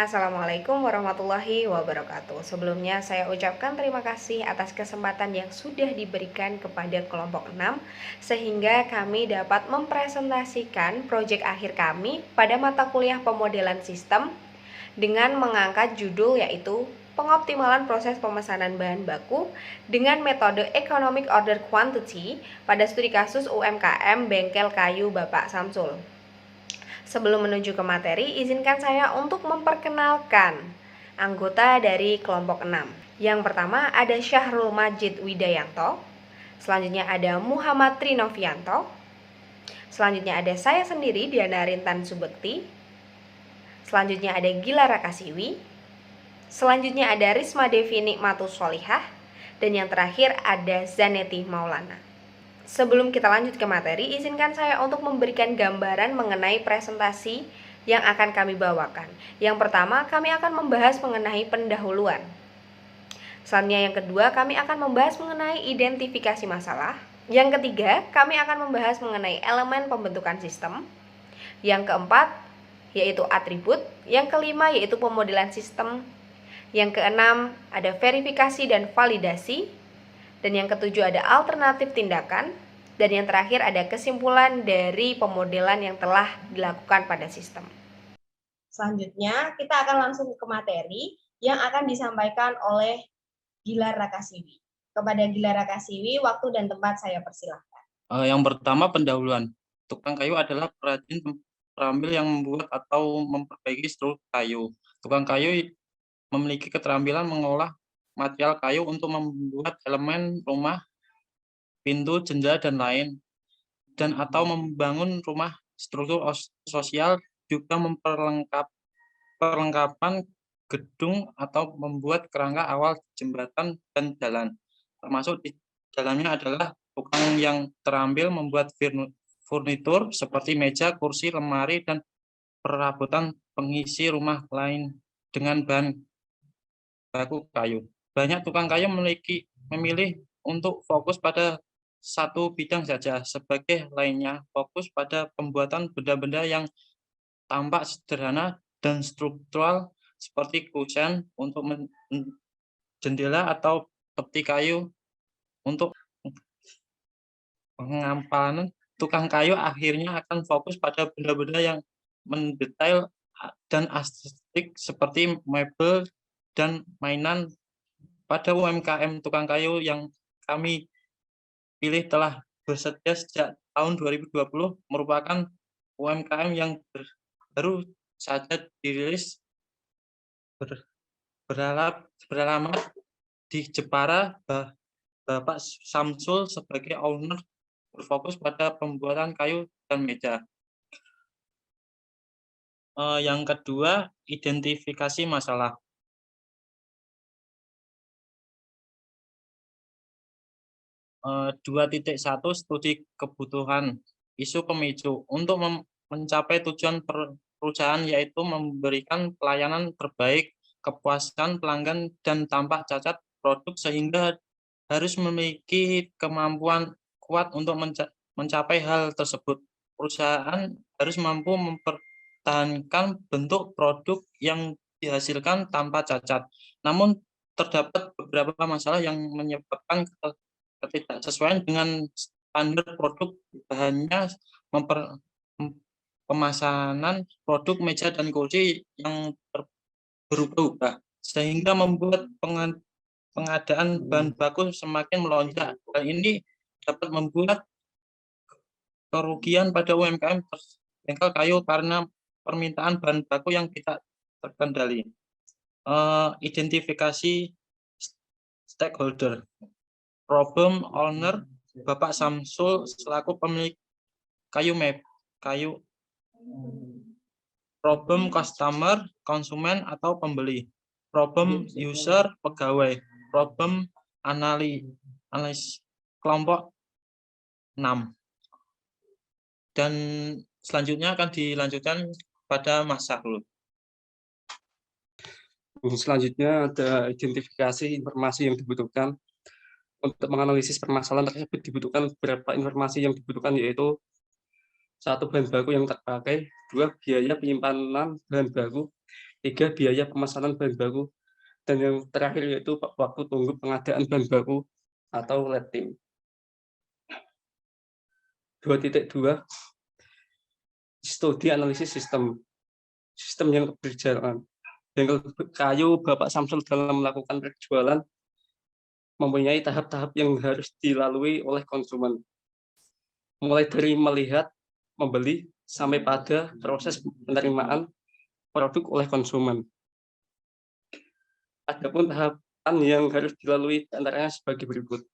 Assalamualaikum warahmatullahi wabarakatuh. Sebelumnya saya ucapkan terima kasih atas kesempatan yang sudah diberikan kepada kelompok 6 sehingga kami dapat mempresentasikan proyek akhir kami pada mata kuliah pemodelan sistem dengan mengangkat judul yaitu pengoptimalan proses pemesanan bahan baku dengan metode Economic Order Quantity pada studi kasus UMKM Bengkel Kayu Bapak Samsul. Sebelum menuju ke materi, izinkan saya untuk memperkenalkan anggota dari kelompok 6. Yang pertama ada Syahrul Majid Widayanto, selanjutnya ada Muhammad Trinovianto, selanjutnya ada saya sendiri Diana Rintan Subekti, selanjutnya ada Gila Rakasiwi, selanjutnya ada Risma Devi Nikmatus Solihah, dan yang terakhir ada Zaneti Maulana. Sebelum kita lanjut ke materi, izinkan saya untuk memberikan gambaran mengenai presentasi yang akan kami bawakan. Yang pertama, kami akan membahas mengenai pendahuluan. Selanjutnya yang kedua, kami akan membahas mengenai identifikasi masalah. Yang ketiga, kami akan membahas mengenai elemen pembentukan sistem. Yang keempat, yaitu atribut. Yang kelima, yaitu pemodelan sistem. Yang keenam, ada verifikasi dan validasi. Dan yang ketujuh ada alternatif tindakan. Dan yang terakhir ada kesimpulan dari pemodelan yang telah dilakukan pada sistem. Selanjutnya kita akan langsung ke materi yang akan disampaikan oleh Gilar Rakasiwi. Kepada Gilar Rakasiwi, waktu dan tempat saya persilahkan. Yang pertama pendahuluan. Tukang kayu adalah perajin perambil yang membuat atau memperbaiki struktur kayu. Tukang kayu memiliki keterampilan mengolah material kayu untuk membuat elemen rumah, pintu, jendela, dan lain, dan atau membangun rumah struktur sosial, juga perlengkapan gedung atau membuat kerangka awal jembatan dan jalan. Termasuk di dalamnya adalah tukang yang terampil membuat furnitur seperti meja, kursi, lemari, dan perabotan pengisi rumah lain dengan bahan baku kayu. Banyak tukang kayu memilih untuk fokus pada satu bidang saja, sebagai lainnya fokus pada pembuatan benda-benda yang tampak sederhana dan struktural seperti kusen untuk jendela atau peti kayu untuk pengampanan. Tukang kayu akhirnya akan fokus pada benda-benda yang mendetail dan estetik seperti mebel dan mainan. Pada UMKM tukang kayu yang kami pilih telah bersedia sejak tahun 2020, merupakan UMKM yang baru saja dirilis beralamat di Jepara. Bapak Samsul sebagai owner berfokus pada pembuatan kayu dan meja. Yang kedua, identifikasi masalah. 2.1 studi kebutuhan isu pemicu untuk mencapai tujuan perusahaan, yaitu memberikan pelayanan terbaik, kepuasan pelanggan, dan tanpa cacat produk, sehingga harus memiliki kemampuan kuat untuk mencapai hal tersebut. Perusahaan harus mampu mempertahankan bentuk produk yang dihasilkan tanpa cacat. Namun terdapat beberapa masalah yang menyebabkan ketidaksesuaian dengan standar produk, bahannya, pemesanan produk meja dan kursi yang berubah-ubah, sehingga membuat pengadaan bahan baku semakin melonjak. Hal ini dapat membuat kerugian pada UMKM bengkel kayu karena permintaan bahan baku yang tidak terkendali. Identifikasi stakeholder. Problem owner Bapak Samsul selaku pemilik kayu. Problem customer, konsumen atau pembeli. Problem user, pegawai. Problem analis kelompok 6. Dan selanjutnya akan dilanjutkan pada Mas Syahrul. Selanjutnya ada identifikasi informasi yang dibutuhkan. Untuk menganalisis permasalahan tersebut dibutuhkan beberapa informasi yang dibutuhkan, yaitu 1. Bahan baku yang terpakai, 2. Biaya penyimpanan bahan baku, 3. Biaya pemesanan bahan baku. Dan yang terakhir yaitu waktu tunggu pengadaan bahan baku atau lead time. 2.2 Studi analisis sistem yang berjalan. Bengkel kayu Bapak Samsul dalam melakukan penjualan mempunyai tahap-tahap yang harus dilalui oleh konsumen, mulai dari melihat, membeli, sampai pada proses penerimaan produk oleh konsumen. Adapun tahapan yang harus dilalui antaranya sebagai berikut.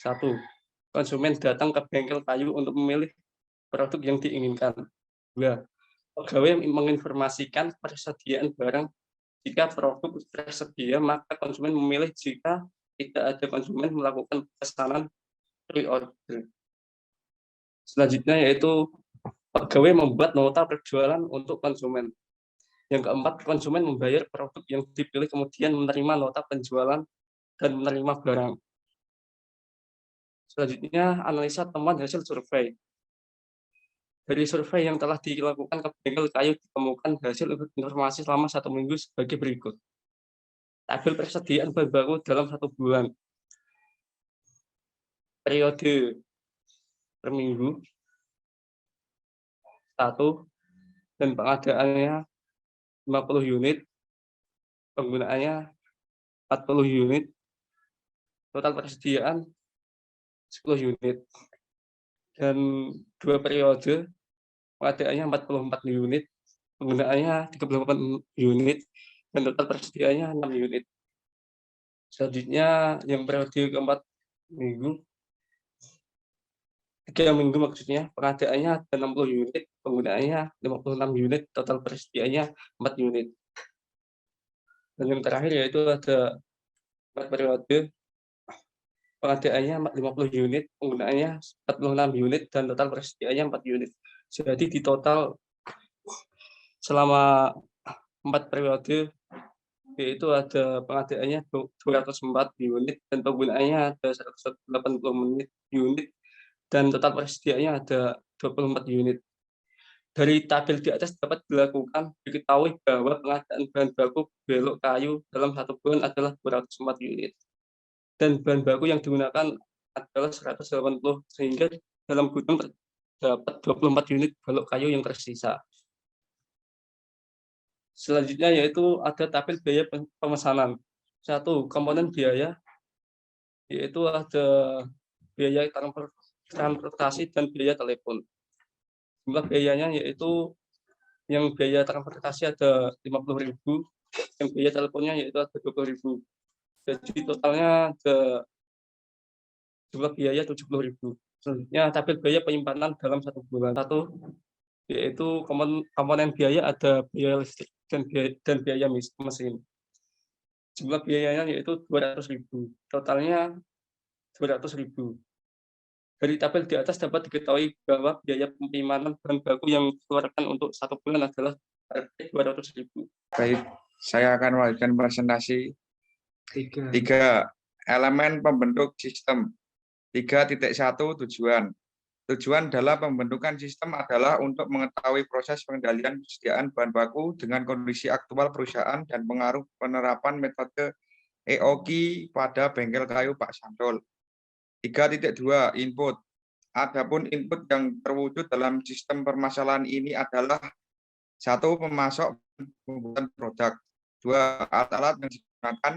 1. Konsumen datang ke bengkel kayu untuk memilih produk yang diinginkan. 2. Pegawai menginformasikan persediaan barang. Jika produk tersedia, maka konsumen memilih. Jika tidak ada, konsumen melakukan pesanan pre-order. Selanjutnya yaitu pegawai membuat nota penjualan untuk konsumen. Yang keempat, konsumen membayar produk yang dipilih, kemudian menerima nota penjualan dan menerima barang. Selanjutnya, analisa temuan hasil survei. Dari survei yang telah dilakukan ke bengkel kayu ditemukan hasil informasi selama 1 minggu sebagai berikut. Tabel persediaan bahan baku dalam 1 bulan. Periode per minggu 1 dan pengadaannya 50 unit, penggunaannya 40 unit, total persediaan 10 unit, dan 2 periode, pengadaannya 44 unit, penggunaannya 38 unit, dan total persediaannya 6 unit. Selanjutnya yang periode keempat minggu, 3 minggu maksudnya, pengadaannya ada 60 unit, penggunaannya 56 unit, total persediaannya 4 unit. Dan yang terakhir yaitu ada 4 periode, pengadaannya 50 unit, penggunaannya 46 unit, dan total persediaannya 4 unit. Jadi di total selama 4 periode yaitu ada pengadaannya 204 unit dan penggunaannya ada 180 unit dan total persediaannya ada 24 unit. Dari tabel di atas dapat diketahui bahwa pengadaan bahan baku belok kayu dalam 1 bulan adalah 204 unit. Dan bahan baku yang digunakan adalah 180, sehingga dalam gudang terdapat 24 unit balok kayu yang tersisa. Selanjutnya yaitu ada tabel biaya pemesanan. 1. Komponen biaya, yaitu ada biaya transportasi dan biaya telepon. Jumlah biayanya yaitu yang biaya transportasi ada 50.000, yang biaya teleponnya yaitu ada 20.000. Jadi totalnya ada jumlah biaya 70.000. Selanjutnya tabel biaya penyimpanan dalam 1 bulan. 1 yaitu komponen biaya ada biaya listrik dan biaya mesin. Jumlah biayanya yaitu 200.000. Totalnya 200.000. Dari tabel di atas dapat diketahui bahwa biaya penyimpanan bahan baku yang dikeluarkan untuk 1 bulan adalah 200.000. Baik, saya akan melanjutkan presentasi 3 elemen pembentuk sistem. 3.1 tujuan. Tujuan dalam pembentukan sistem adalah untuk mengetahui proses pengendalian persediaan bahan baku dengan kondisi aktual perusahaan dan pengaruh penerapan metode EOQ pada bengkel kayu Pak Samsul. 3.2 input. Adapun input yang terwujud dalam sistem permasalahan ini adalah 1. Pemasok pembuatan produk, 2. Alat-alat yang digunakan,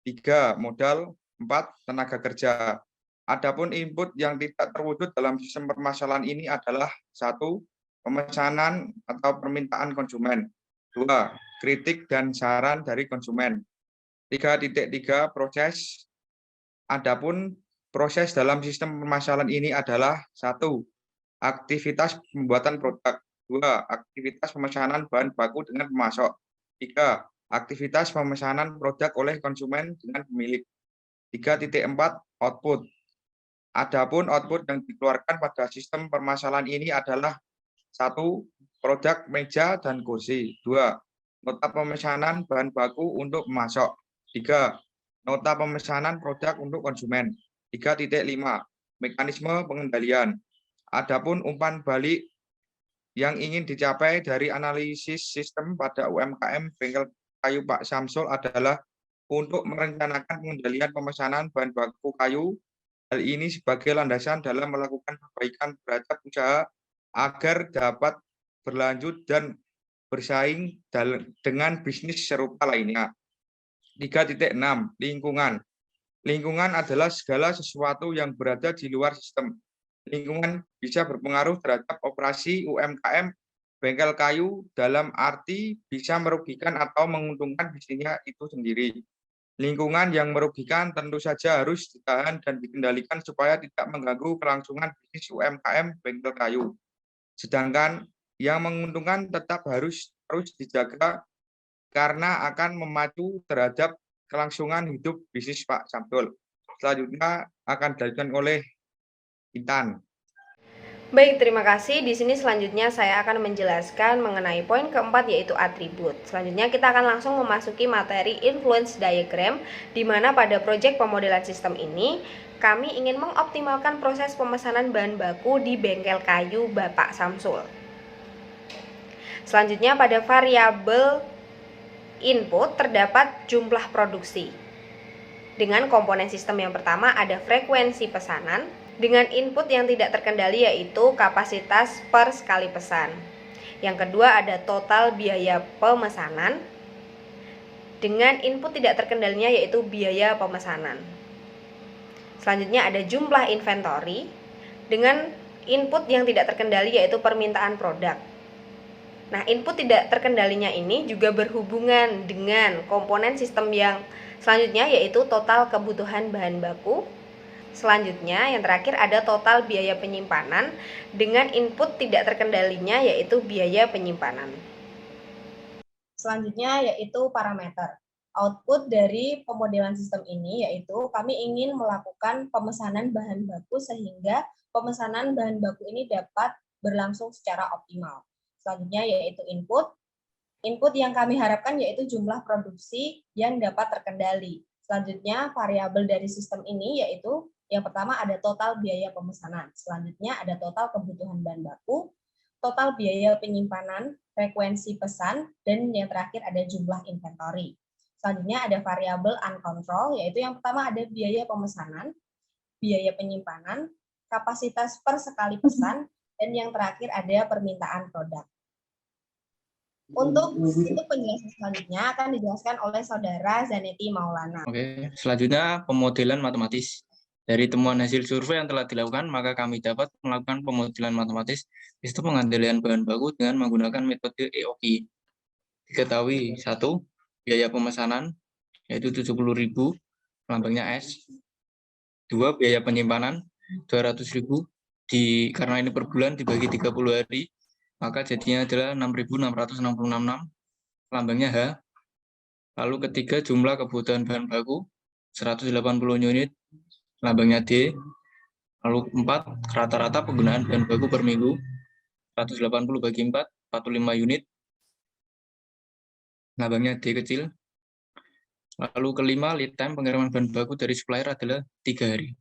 3. Modal, 4. Tenaga kerja. Adapun input yang tidak terwujud dalam sistem permasalahan ini adalah 1. Pemesanan atau permintaan konsumen, 2. Kritik dan saran dari konsumen. 3.3 proses. Adapun proses dalam sistem permasalahan ini adalah 1. Aktivitas pembuatan produk, 2. Aktivitas pemesanan bahan baku dengan pemasok, 3. Aktivitas pemesanan produk oleh konsumen dengan pemilik. 3.4 output. Adapun output yang dikeluarkan pada sistem permasalahan ini adalah 1. Produk meja dan kursi, 2. Nota pemesanan bahan baku untuk pemasok, 3. Nota pemesanan produk untuk konsumen. 3.5 mekanisme pengendalian. Adapun umpan balik yang ingin dicapai dari analisis sistem pada UMKM bengkel kayu Pak Samsul adalah untuk merencanakan pengendalian pemesanan bahan baku kayu. Hal ini sebagai landasan dalam melakukan perbaikan terhadap usaha agar dapat berlanjut dan bersaing dengan bisnis serupa lainnya. 3.6 Lingkungan. Lingkungan adalah segala sesuatu yang berada di luar sistem. Lingkungan bisa berpengaruh terhadap operasi UMKM bengkel kayu dalam arti bisa merugikan atau menguntungkan bisnisnya itu sendiri. Lingkungan yang merugikan tentu saja harus ditahan dan dikendalikan supaya tidak mengganggu kelangsungan bisnis UMKM bengkel kayu. Sedangkan yang menguntungkan tetap harus terus dijaga karena akan memacu terhadap kelangsungan hidup bisnis Pak Samsul. Selanjutnya akan dilanjutkan oleh Intan. Baik, terima kasih. Di sini selanjutnya saya akan menjelaskan mengenai poin keempat yaitu atribut. Selanjutnya kita akan langsung memasuki materi influence diagram, di mana pada proyek pemodelan sistem ini kami ingin mengoptimalkan proses pemesanan bahan baku di bengkel kayu Bapak Samsul. Selanjutnya pada variabel input terdapat jumlah produksi. Dengan komponen sistem yang pertama ada frekuensi pesanan, dengan input yang tidak terkendali yaitu kapasitas per sekali pesan. Yang kedua ada total biaya pemesanan, dengan input tidak terkendalinya yaitu biaya pemesanan. Selanjutnya ada jumlah inventory, dengan input yang tidak terkendali yaitu permintaan produk. Nah, input tidak terkendalinya ini juga berhubungan dengan komponen sistem yang selanjutnya yaitu total kebutuhan bahan baku. Selanjutnya yang terakhir ada total biaya penyimpanan, dengan input tidak terkendalinya yaitu biaya penyimpanan. Selanjutnya yaitu parameter. Output dari pemodelan sistem ini yaitu kami ingin melakukan pemesanan bahan baku sehingga pemesanan bahan baku ini dapat berlangsung secara optimal. Selanjutnya yaitu input. Input yang kami harapkan yaitu jumlah produksi yang dapat terkendali. Selanjutnya variabel dari sistem ini yaitu yang pertama ada total biaya pemesanan. Selanjutnya ada total kebutuhan bahan baku, total biaya penyimpanan, frekuensi pesan, dan yang terakhir ada jumlah inventory. Selanjutnya ada variabel uncontrol, yaitu yang pertama ada biaya pemesanan, biaya penyimpanan, kapasitas per sekali pesan, dan yang terakhir ada permintaan produk. Untuk penjelasan selanjutnya akan dijelaskan oleh Saudara Zanetti Maulana. Oke, selanjutnya pemodelan matematis. Dari temuan hasil survei yang telah dilakukan, maka kami dapat melakukan pemodelan matematis sistem pengendalian bahan baku dengan menggunakan metode EOQ. Diketahui, 1. Biaya pemesanan, yaitu 70.000, lambangnya S. 2. Biaya penyimpanan, 200.000, karena ini per bulan dibagi 30 hari, maka jadinya adalah 6.666, lambangnya H. Lalu ketiga, jumlah kebutuhan bahan baku, 180 unit, lambangnya D. Lalu 4, rata-rata penggunaan bahan baku per minggu, 180 bagi 4, 45 unit, lambangnya D kecil. Lalu kelima, lead time pengiriman bahan baku dari supplier adalah 3 hari.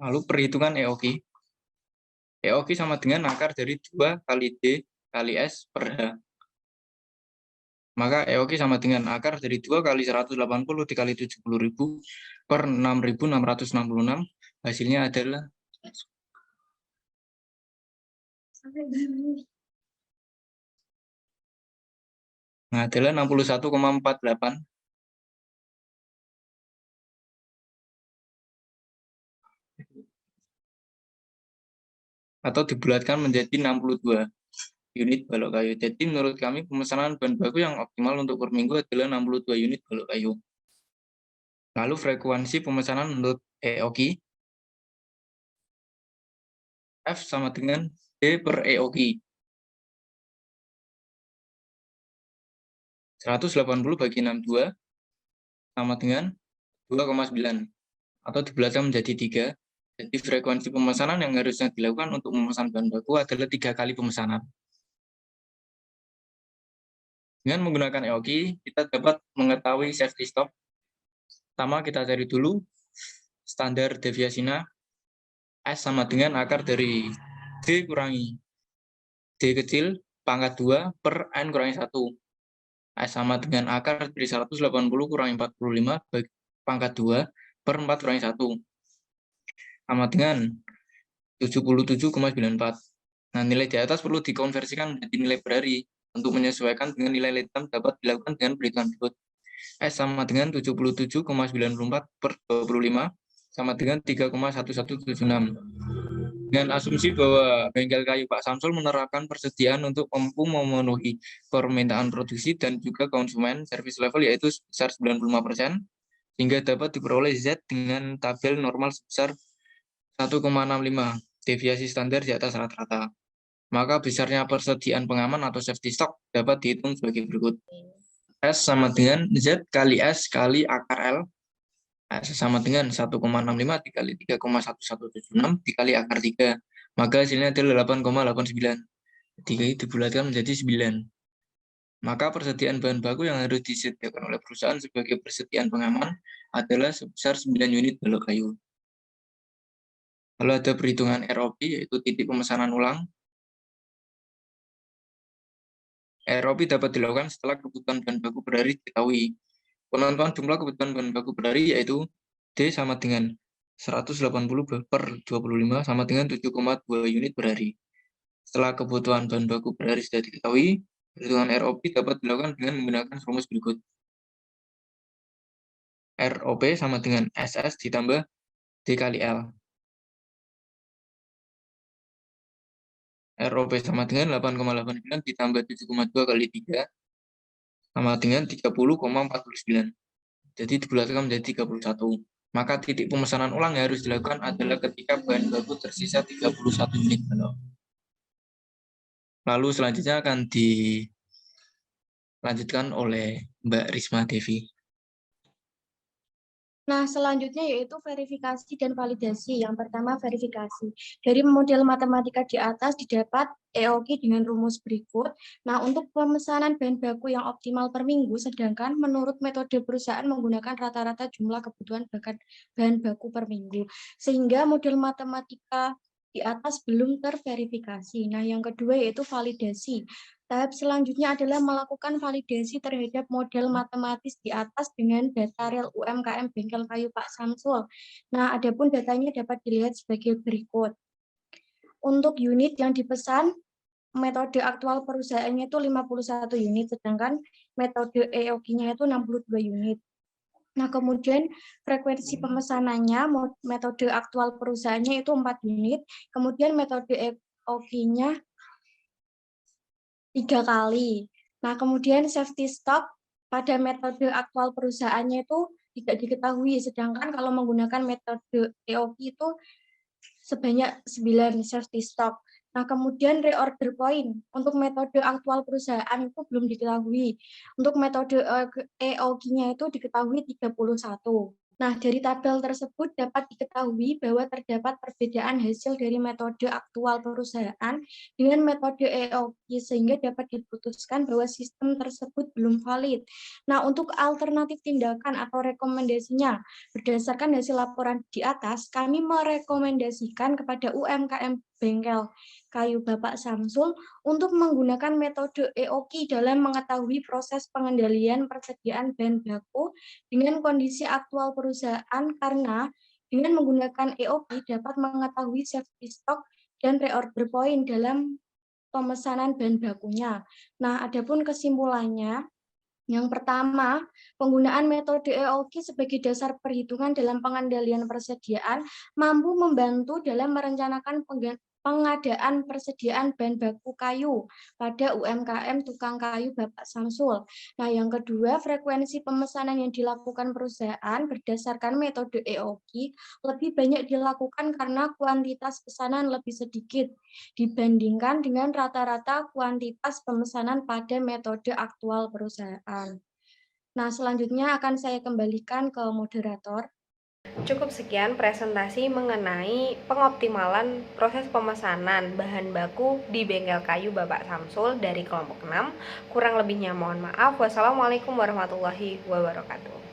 Lalu perhitungan EOQ. EOQ sama dengan akar dari 2 kali D kali S per H. Maka EOQ sama dengan akar dari 2 kali 180 dikali 70.000 per 6.666. Hasilnya adalah adalah 61,48. Atau dibulatkan menjadi 62 unit balok kayu. Jadi menurut kami pemesanan bahan baku yang optimal untuk per minggu adalah 62 unit balok kayu. Lalu frekuensi pemesanan menurut EOQ. F sama dengan D per EOQ. 180 bagi 62 sama dengan 2,9 atau dibulatkan menjadi 3. Jadi frekuensi pemesanan yang harusnya dilakukan untuk memesan bahan baku adalah 3 kali pemesanan. Dengan menggunakan EOQ, kita dapat mengetahui safety stock. Pertama, kita cari dulu standar deviasinya. S sama dengan akar dari D kurangi D kecil pangkat 2 per N kurangi 1. S sama dengan akar dari 180 kurangi 45 pangkat 2 per 4 kurangi 1. Sama dengan 77,94. Nah, nilai di atas perlu dikonversikan menjadi nilai per hari. Untuk menyesuaikan dengan nilai lead time dapat dilakukan dengan perhitungan berikut. S sama dengan 77,94 per 25 sama dengan 3,1176. Dengan asumsi bahwa bengkel kayu Pak Samsul menerapkan persediaan untuk mampu memenuhi permintaan produksi dan juga konsumen service level yaitu sebesar 95%, sehingga dapat diperoleh Z dengan tabel normal sebesar 1,65, deviasi standar di atas rata-rata. Maka besarnya persediaan pengaman atau safety stock dapat dihitung sebagai berikut. S sama dengan Z kali S kali akar L. S sama dengan 1,65 dikali 3,1176 dikali akar 3. Maka hasilnya adalah 8,89. 3 dibulatkan menjadi 9. Maka persediaan bahan baku yang harus disediakan oleh perusahaan sebagai persediaan pengaman adalah sebesar 9 unit balok kayu. Lalu ada perhitungan ROP, yaitu titik pemesanan ulang. ROP dapat dilakukan setelah kebutuhan bahan baku per hari diketahui. Penentuan jumlah kebutuhan bahan baku per hari yaitu D sama dengan 180 per 25 sama dengan 7,2 unit per hari. Setelah kebutuhan bahan baku per hari sudah diketahui, perhitungan ROP dapat dilakukan dengan menggunakan rumus berikut. ROP sama dengan SS ditambah D kali L. ROP sama dengan 8,89 ditambah 7,2 kali 3 sama dengan 30,49. Jadi dibulatkan menjadi 31. Maka titik pemesanan ulang yang harus dilakukan adalah ketika bahan baku tersisa 31 unit balok. Lalu selanjutnya akan dilanjutkan oleh Mbak Risma Devi. Nah, selanjutnya yaitu verifikasi dan validasi. Yang pertama, verifikasi. Dari model matematika di atas didapat EOQ dengan rumus berikut. Nah, untuk pemesanan bahan baku yang optimal per minggu, sedangkan menurut metode perusahaan menggunakan rata-rata jumlah kebutuhan bahan baku per minggu. Sehingga model matematika di atas belum terverifikasi. Nah, yang kedua yaitu validasi. Tahap selanjutnya adalah melakukan validasi terhadap model matematis di atas dengan data real UMKM Bengkel Kayu Pak Samsul. Nah, adapun datanya dapat dilihat sebagai berikut. Untuk unit yang dipesan, metode aktual perusahaannya itu 51 unit, sedangkan metode EOQ-nya itu 62 unit. Nah, kemudian frekuensi pemesanannya, metode aktual perusahaannya itu 4 unit, kemudian metode EOQ-nya 3 kali. Nah, kemudian safety stock pada metode aktual perusahaannya itu tidak diketahui, sedangkan kalau menggunakan metode EOQ itu sebanyak 9 safety stock. Nah, kemudian reorder point untuk metode aktual perusahaan itu belum diketahui. Untuk metode EOQ-nya itu diketahui 31. Nah, dari tabel tersebut dapat diketahui bahwa terdapat perbedaan hasil dari metode aktual perusahaan dengan metode EOQ sehingga dapat diputuskan bahwa sistem tersebut belum valid. Nah, untuk alternatif tindakan atau rekomendasinya, berdasarkan hasil laporan di atas, kami merekomendasikan kepada UMKM Bengkel Kayu Bapak Samsul untuk menggunakan metode EOQ dalam mengetahui proses pengendalian persediaan bahan baku dengan kondisi aktual perusahaan, karena dengan menggunakan EOQ dapat mengetahui safety stock dan reorder point dalam pemesanan bahan bakunya. Nah, adapun kesimpulannya, yang pertama, penggunaan metode EOQ sebagai dasar perhitungan dalam pengendalian persediaan mampu membantu dalam merencanakan pengadaan persediaan bahan baku kayu pada UMKM tukang kayu Bapak Samsul. Nah, yang kedua, frekuensi pemesanan yang dilakukan perusahaan berdasarkan metode EOQ lebih banyak dilakukan karena kuantitas pesanan lebih sedikit dibandingkan dengan rata-rata kuantitas pemesanan pada metode aktual perusahaan. Nah, selanjutnya akan saya kembalikan ke moderator. Cukup sekian presentasi mengenai pengoptimalan proses pemesanan bahan baku di Bengkel Kayu Bapak Samsul dari kelompok 6. Kurang lebihnya mohon maaf. Wassalamualaikum warahmatullahi wabarakatuh.